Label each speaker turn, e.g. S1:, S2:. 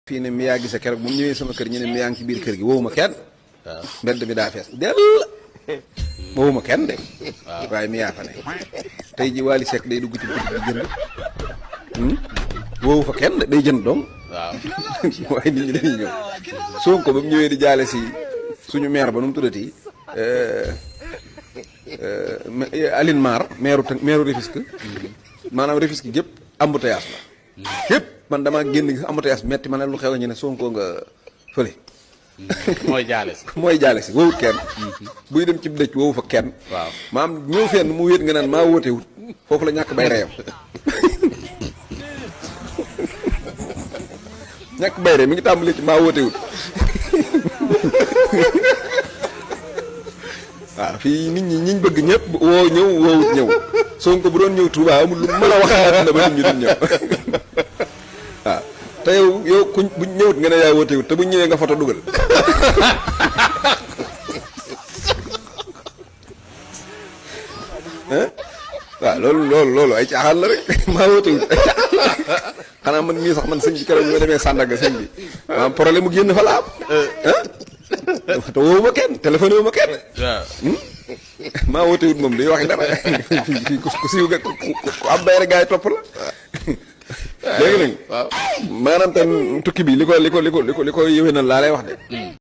S1: fii ne mi yaa gise keroog bu mu ñëwee sama kër ñu ne mi yaa ngi ci biir kër gi wowuma kenn
S2: waaw
S1: mbedd mi daa fees dell wowuma kenn de waaye mi yaa fa ne tey ji Wally Seck day dugg ci boutique di jënd woowu fa kenn de day jënd doom
S2: waaw
S1: waaye nit ñi dañuy ñëw Sonko ba mu ñëwee di jaale si suñu maire ba nu mu tuddati Aline Mar maire Rufisque maanaam Rufisque gépp embouteillage la gépp man damaa génn gis embouteillage metti ma ne lu xew ñu ne Sonko nga fële
S2: mooy jaale si
S1: mooy jaale si wowut kenn buy dem ci dëj wowu fa kenn
S2: waaw
S1: maam ñëw fenn mu wéet nga naan maa wóote wut foofu la ñàkk bay reyam ñàkk bay rey mi ngi tàmbalee ci maa wóote wut waaw fii nit ñiñ bëgg ñëpp woo ñëw woowut ñëw Sonko bu doon ñëw Touba amul lu mën a wax na ba nit ñi duñ ñëw waaw te yow kuñ buñ ñëwut nga ne yaa wóote wut te buñ ñëwee nga foto dugal waaw loolu ay caaxaan la rek maa wóote wut ay caaxaan la xanaa man mii sax man sëñ bi keroog bi ma demee Sandaga sëñ bi maanaam problème mu génn fa la am te woowu ma kenn téléphone wu ma kenn maa wóote wut moom day waxi dara fii ku siiw nga ku am bay rek gaa yi topp la léegi nag
S2: waaw
S1: maanaam tam tukki bi li ko yëwee na laa lay wax de